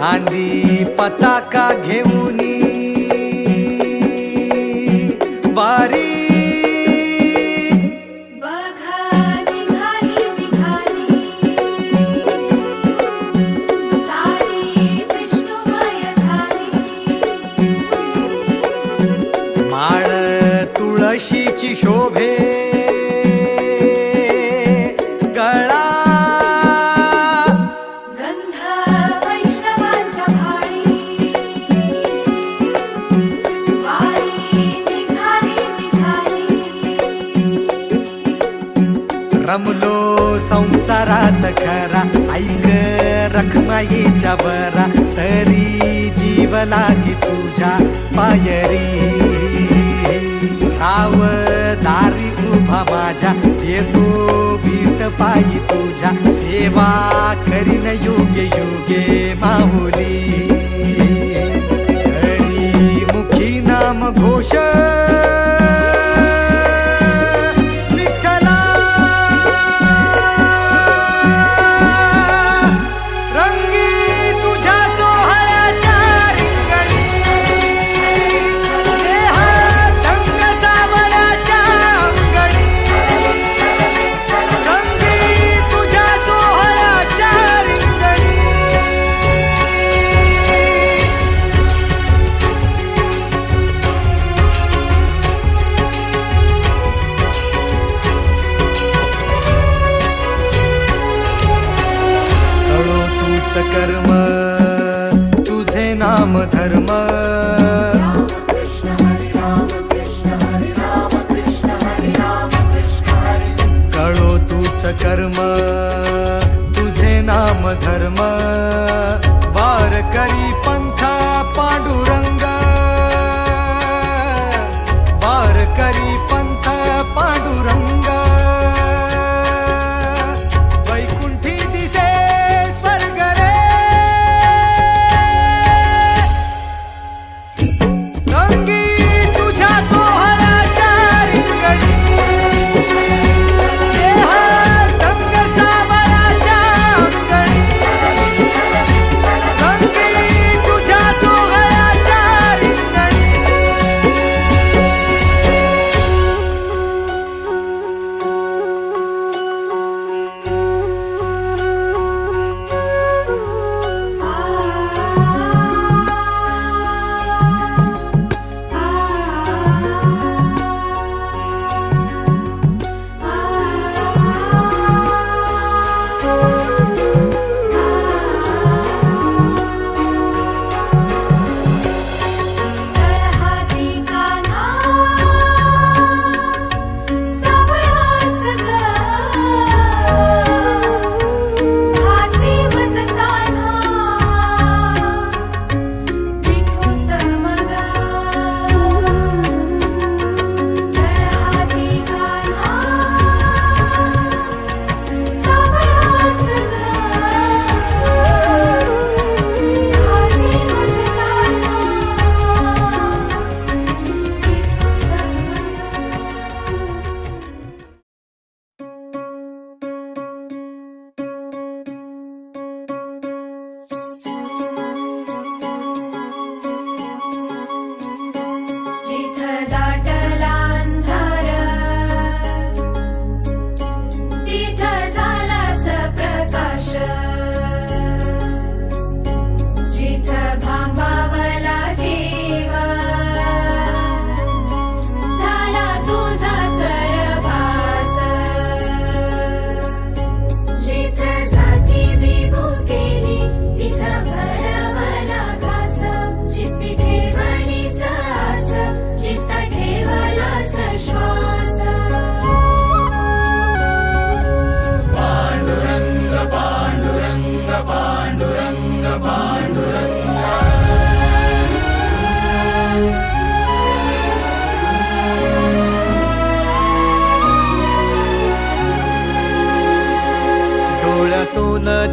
खांदी पताका घेऊनी वारी माळ तुळशीची शोभे गळा गंध वैष्णवांच्या भाळी वारी निघाली रमलो संसारात खरा ऐक रखमाईच्या बरा तरी जीव लागी तुझ्या पायरी राव दारी उभा माझ्या येतो वीट पायी तुझ्या सेवा करीन योगे योगे माहुली हरी मुखी नाम घोष कर्म तुझे नाम धर्म कळो तूच कर्म तुझे नाम धर्म वारकरी पंथ पांडुरंग वारकरी पंथ पांडुरंग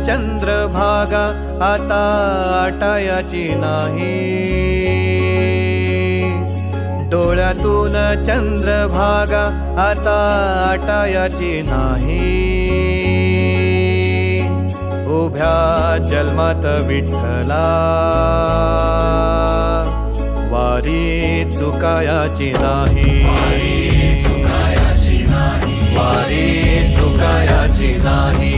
चंद्रभागा आता आटायाची नाही, डोळ्यातून चंद्रभागा आता आटायाची नाही. उभ्या जन्मात विठ्ठला वारी चुकायाची नाही, वारी चुकायाची नाही,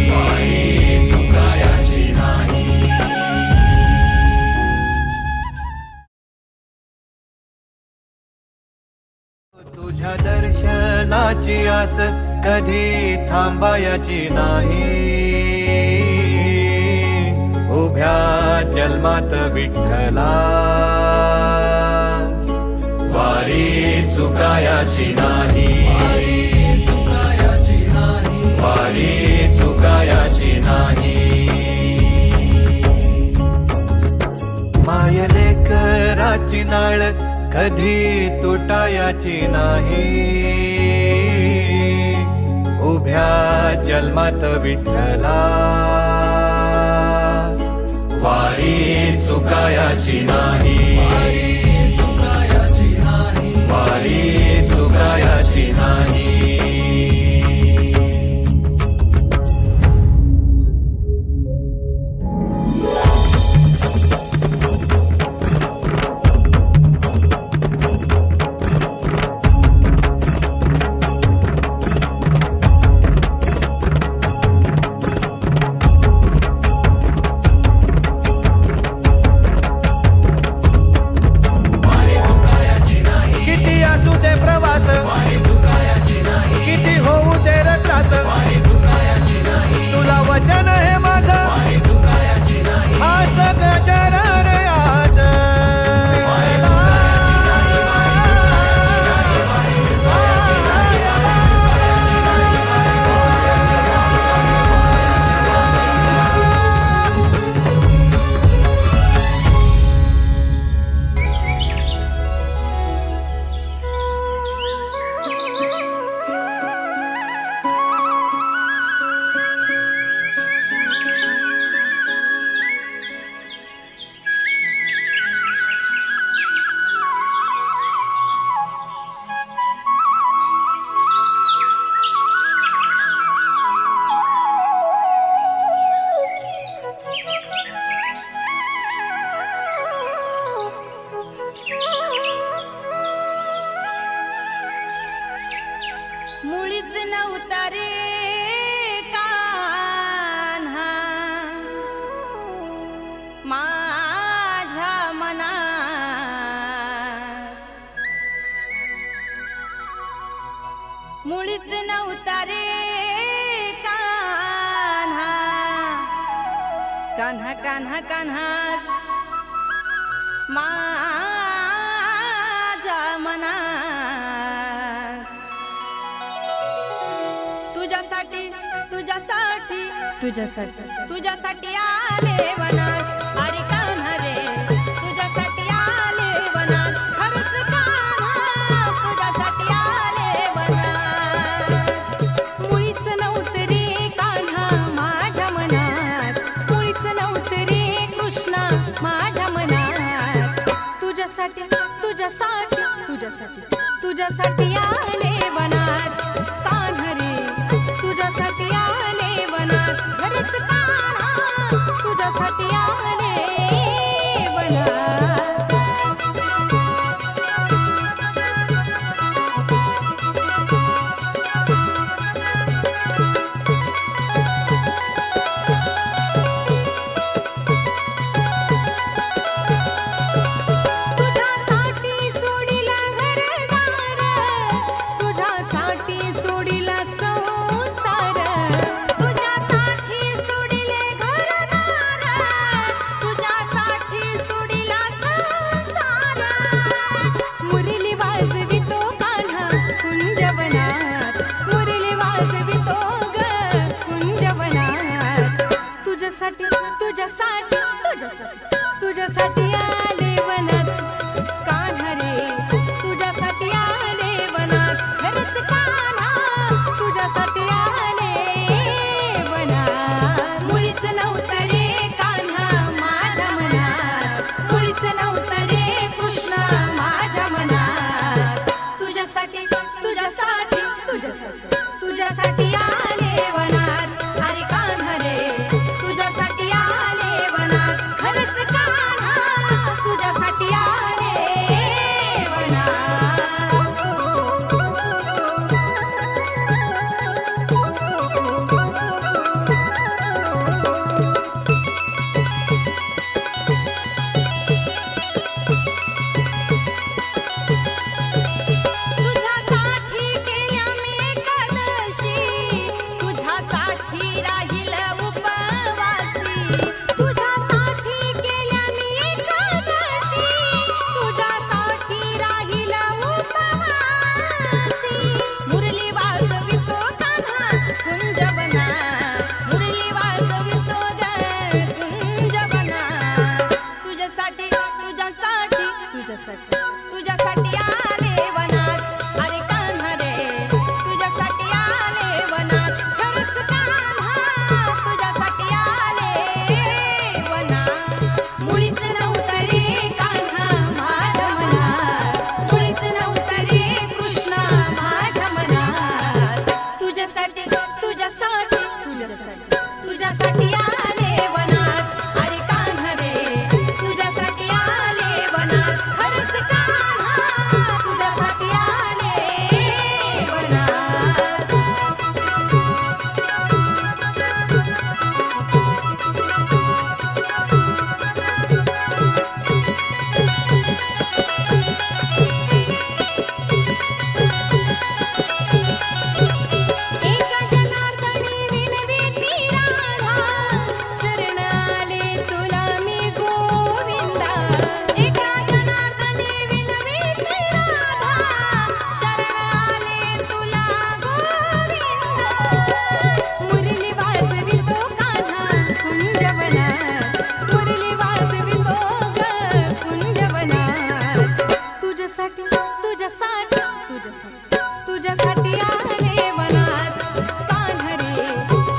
तुझ्या दर्शनाची आस कधी थांबायची नाही, उभ्या जन्मात विठ्ठला वारी चुकायाची नाही, वारी चुकायाची नाही. मायलेकराची नाळ कधी तुटायाची नाही, उभ्या जन्मात विठ्ठला वारी चुकायाची नाही, वारी चुकायाची नाही. मुळीच नव्हता रे कान्हा माझ्या मनात, मुळीच नव्हता रे कान्हा, कान्हा कान्हा कान्हा माझ्या मनात. तुझ्यासाठी तुझ्यासाठी तुझ्यासाठी तुझ्यासाठी आले वनात, अरे कान्हा रे तुझ्यासाठी आले वनात, खरंच कान्हा तुझ्यासाठी आले वनात. मुळीच नव्हतं रे कान्हा माझ्या मनात, मुळीच नव्हतं रे कृष्णा माझ्या मनात. तुझ्यासाठी तुझ्यासाठी तुझ्यासाठी तुझ्यासाठी आले वनात, कान्हा रे तुझ्यासाठी आले वनात, खरंच कान्हा तुझ्यासाठी आले वनात. तुझ्यासाठी सोडिला घरदार, तुझ्यासाठी सोडिला संसार, तुझ्यासाठी सोडिले घरदार, तुझ्यासाठी सोडिला संसार. मुरली वाजवितो कान्हा कुंजवनात, मुरली वाजवितो ग कुंजवनात. तुझ्यासाठी तुझ्यासाठी तुझ्यासाठी तुझ्यासाठी आले वनात, कान्हा रे तुझ्यासाठी आले वनात, खरंच कान्हा तुझ्यासाठी आले वनात. मुळीच नव्हतं रे कान्हा माझ्या मनात, मुळीच नव्हतं रे कृष्णा माझ्या मनात. तुझ्यासाठी तुझ्यासाठी तुझ्यासाठी तुझ्यासाठी आले वनात, अरे कान्हा रे तुझ्यासाठी आले तुझ्यासाठी तुझ्यासाठी आले वनात अरे कान्हा रे तुझ्यासाठी आले वनात खरंच कान्हा तुझ्यासाठी आले वनात एका जनार्दनी विनविती राधा शरण आले तुला मी गोविंदा एका जनार्दनी विनविती राधा शरण आले तुला गोविंदा मुरली वाजवितो कान्हा कुंजवनात मुरली वाजवितो ग कुंजवनात तुझ्यासाठी तुझ्यासाठी तुझ्यासाठी तुझ्यासाठी आले वनात कान्हा रे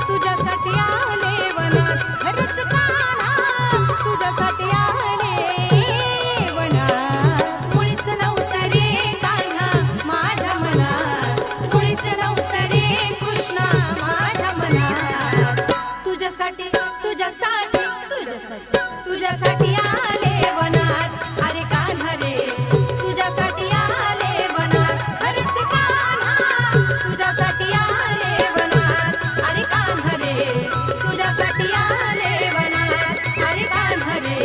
तुझ्यासाठी आले वनात खरंच कान्हा तुझ्यासाठी आले वनात मुळीच नव्हतं रे कान्हा माझ्या मनात मुळीच नव्हतं रे कृष्णा माझ्या मनात तुझ्यासाठी तुझ्यासाठी तुझ्यासाठी तुझ्यासाठी आले वनात अरे कान्हा रे तुझ्यासाठी आले वनात खरंच कान्हा तुझ्यासाठी आले वनात अरे कान्हा रे तुझ्यासाठी आले वनात अरे कान्हा रे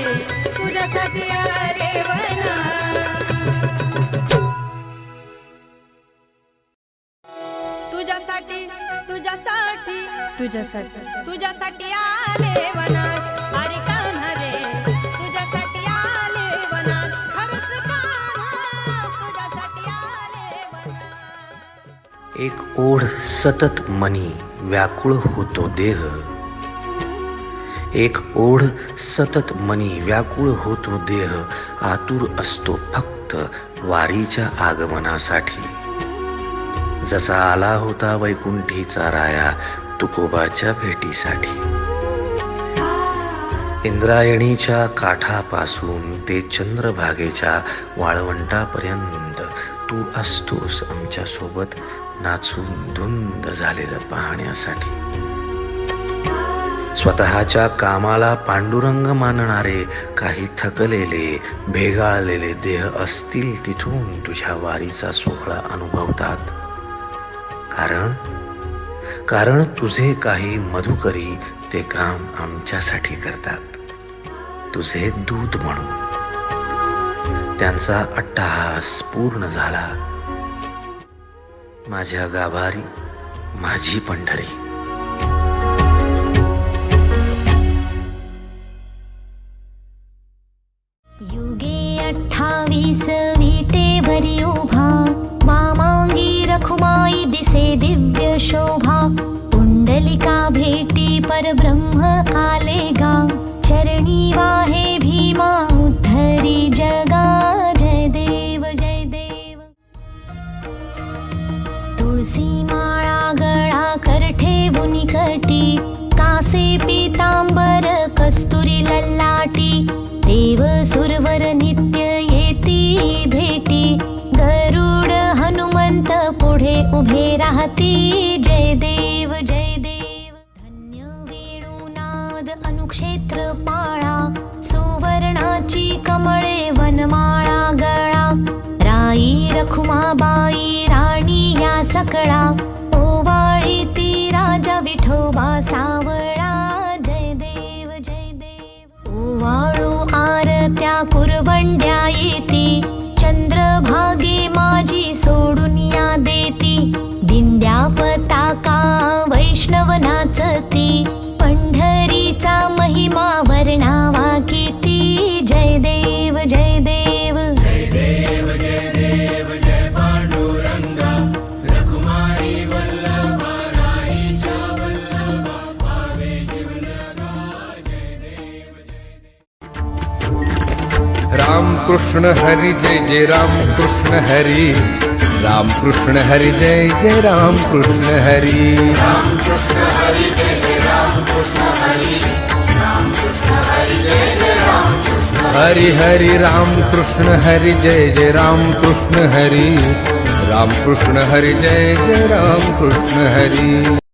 तुझ्यासाठी आले वनात तुझ्यासाठी तुझ्यासाठी तुझ्यासाठी तुझ्यासाठी आले वनात अरे कान्हा रे तुझ्यासाठी आले वनात खरंच कान्हा तुझ्यासाठी आले वनात एक ओढ सतत मनी व्याकुळ होतो देह एक ओढ सतत मनी व्याकुळ होतो देह आतुर असतो फक्त वारीच्या आगमनासाठी जसा आला होता वैकुंठीचा राया तुकोबाच्या भेटीसाठी इंद्रायणीच्या काठापासून ते चंद्रभागेच्या वाळवंटापर्यंत तू असतोस आमच्या सोबत नाचून धुंद झालेलं पाहण्यासाठी स्वतःच्या कामाला पांडुरंग मानणारे काही थकलेले भेगाळलेले देह असतील तिथून तुझ्या वारीचा सोहळा अनुभवतात कारण तुझे काही मधुकरी ते काम आमच्यासाठी करतात तुझे दूत म्हणून त्यांचा अट्टहास पूर्ण झाला माझ्या गाभारी माझी पंढरी युगे 28 विटेवरी उभा वामांगी रखुमाई दिसे दिव्य शोभा पुंडलिका भेटी परब्रह्म आले गा चरणी वाहे भीमा उद्धरी जगा जय देव जय देव तुळसी माळा गळा कर ठेवून कटी कासे पीतांबर कस्तुरी ललाटी देव सुरवर नित्य येती भेटी गरुड हनुमंत पुढे उभे राहती जय देव जय देव धन्य वेणुनाद अनुक्षेत्र पाळा सुवर्णाची कमळे वनमाळा गळा राई रखुमाबाई राणी या सकळा ओवाळी ती राजा विठोबा सावळा जय देव जय देव ओवाळू आरत्या कुरवंड्या येती चंद्रभागे माझी सोडून या देती दिंड्या पताका वैष्णव नाचती पंढरीचा महिमा वर्णावा किती जय देव जय देव जय देव जय देव जय पांडुरंगा रखुमाई वल्लभा राईच्या वल्लभा पावे जीवनगा जय देव राम कृष्ण हरी जय जय राम कृष्ण हरी राम कृष्ण हरी जय जय राम कृष्ण हरी राम कृष्ण हरी जय जय राम कृष्ण हरी राम कृष्ण हरी जय जय राम कृष्ण हरी हरी राम कृष्ण हरी जय जय राम कृष्ण हरी राम कृष्ण हरी जय जय राम कृष्ण हरी